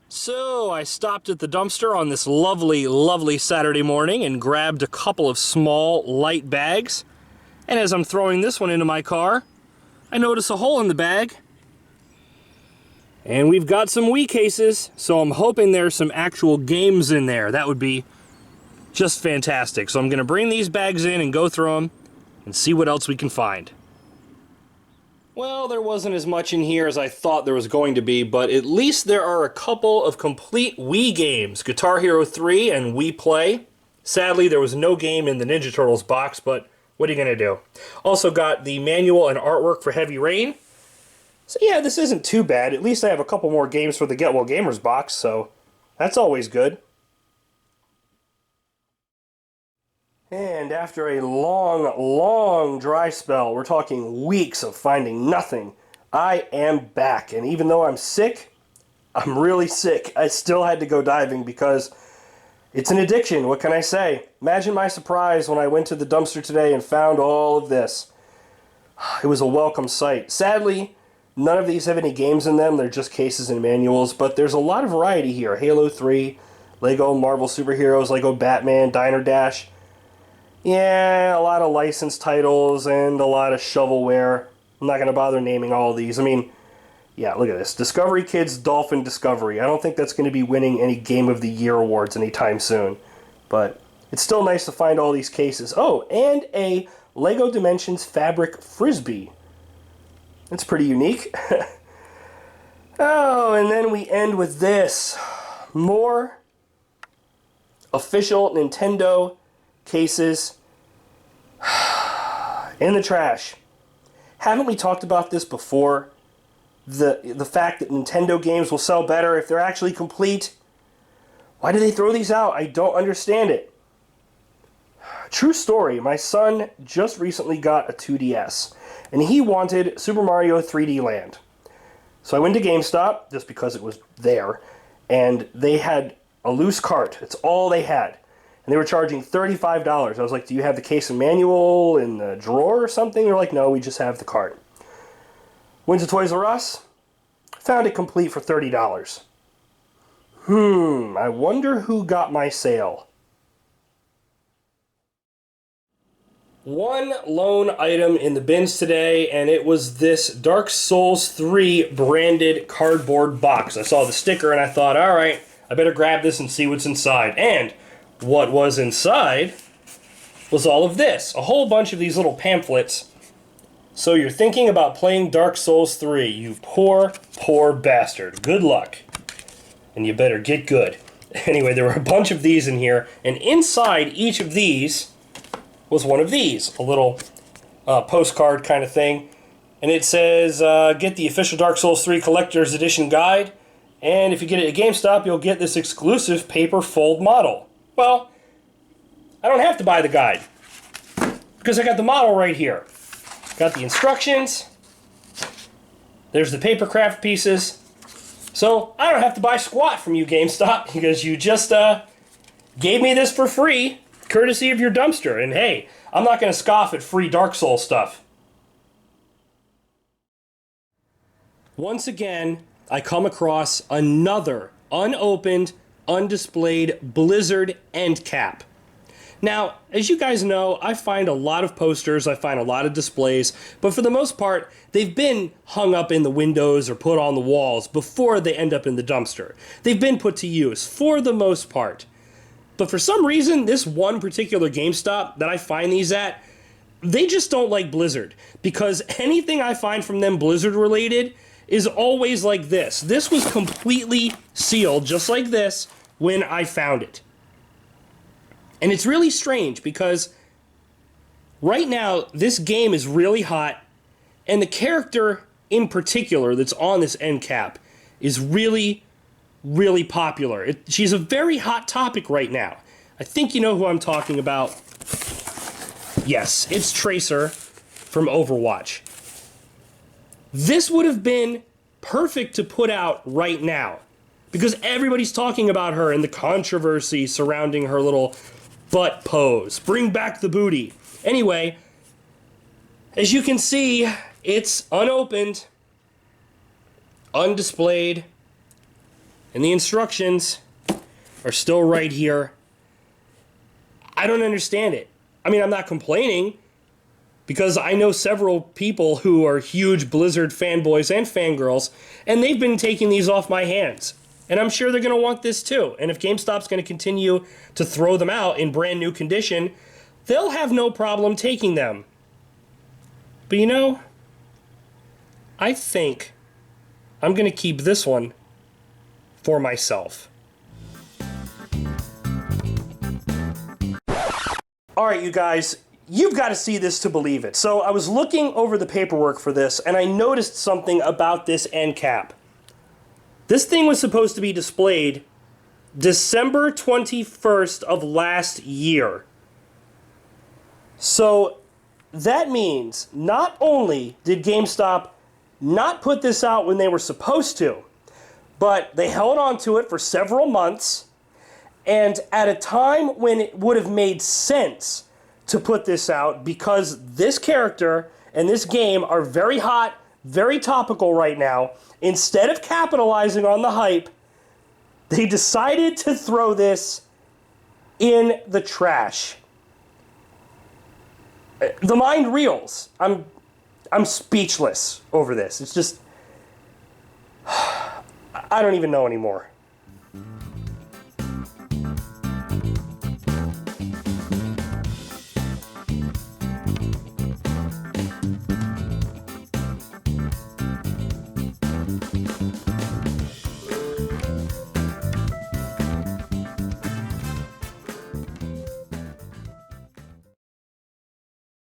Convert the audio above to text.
So I stopped at the dumpster on this lovely, lovely Saturday morning and grabbed a couple of small, light bags. And as I'm throwing this one into my car, I notice a hole in the bag. And we've got some Wii cases, so I'm hoping there's some actual games in there. That would be just fantastic. So I'm going to bring these bags in and go through them and see what else we can find. Well, there wasn't as much in here as I thought there was going to be, but at least there are a couple of complete Wii games. Guitar Hero 3 and Wii Play. Sadly, there was no game in the Ninja Turtles box, but what are you going to do? Also got the manual and artwork for Heavy Rain. So yeah, this isn't too bad. At least I have a couple more games for the Get Well Gamers box, so that's always good. And after a long, long dry spell, we're talking weeks of finding nothing, I am back. And even though I'm sick, I'm really sick, I still had to go diving because it's an addiction. What can I say? Imagine my surprise when I went to the dumpster today and found all of this. It was a welcome sight. Sadly, none of these have any games in them. They're just cases and manuals, but there's a lot of variety here. Halo 3, Lego Marvel Superheroes, Lego Batman, Diner Dash. Yeah, a lot of licensed titles and a lot of shovelware. I'm not going to bother naming all of these. I mean, yeah, look at this. Discovery Kids Dolphin Discovery. I don't think that's going to be winning any Game of the Year awards anytime soon. But it's still nice to find all these cases. Oh, and a Lego Dimensions Fabric Frisbee. That's pretty unique. Oh, and then we end with this. More official Nintendo cases in the trash. Haven't we talked about this before? The fact that Nintendo games will sell better if they're actually complete. Why do they throw these out? I don't understand it. True story, my son just recently got a 2DS, and he wanted Super Mario 3D Land. So I went to GameStop, just because it was there, and they had a loose cart. It's all they had. And they were charging $35. I was like, do you have the case and manual in the drawer or something? They're like, no, we just have the cart. Went to Toys R Us, found it complete for $30. I wonder who got my sale. One lone item in the bins today, and it was this Dark Souls 3 branded cardboard box. I saw the sticker and I thought, all right, I better grab this and see what's inside. And what was inside was all of this. A whole bunch of these little pamphlets. So you're thinking about playing Dark Souls 3, you poor, poor bastard. Good luck. And you better get good. Anyway, there were a bunch of these in here, and inside each of these was one of these. A little postcard kind of thing. And it says, get the official Dark Souls 3 Collector's Edition Guide, and if you get it at GameStop, you'll get this exclusive paper fold model. Well, I don't have to buy the guide, because I got the model right here. Got the instructions. There's the paper craft pieces. So I don't have to buy squat from you, GameStop, because you just gave me this for free, courtesy of your dumpster. And hey, I'm not going to scoff at free Dark Souls stuff. Once again, I come across another unopened, undisplayed Blizzard end cap. Now, as you guys know, I find a lot of posters, I find a lot of displays, but for the most part, they've been hung up in the windows or put on the walls before they end up in the dumpster. They've been put to use, for the most part. But for some reason, this one particular GameStop that I find these at, they just don't like Blizzard, because anything I find from them Blizzard related is always like this. This was completely sealed, just like this, when I found it. And it's really strange because right now this game is really hot, and the character in particular that's on this end cap is really, really popular. She's a very hot topic right now. I think you know who I'm talking about. Yes, it's Tracer from Overwatch. This would have been perfect to put out right now, because everybody's talking about her and the controversy surrounding her little butt pose. Bring back the booty. Anyway, as you can see, It's unopened, undisplayed, and the instructions are still right here. I don't understand it. I mean, I'm not complaining, because I know several people who are huge Blizzard fanboys and fangirls, and they've been taking these off my hands. And I'm sure they're going to want this too. And if GameStop's going to continue to throw them out in brand new condition, they'll have no problem taking them. But you know, I think I'm going to keep this one for myself. Alright, you guys, you've got to see this to believe it. So I was looking over the paperwork for this, and I noticed something about this end cap. This thing was supposed to be displayed December 21st of last year. So that means not only did GameStop not put this out when they were supposed to, but they held on to it for several months, and at a time when it would have made sense to put this out, because this character and this game are very hot, very topical right now, instead of capitalizing on the hype, they decided to throw this in the trash. The mind reels. I'm speechless over this. It's just, I don't even know anymore.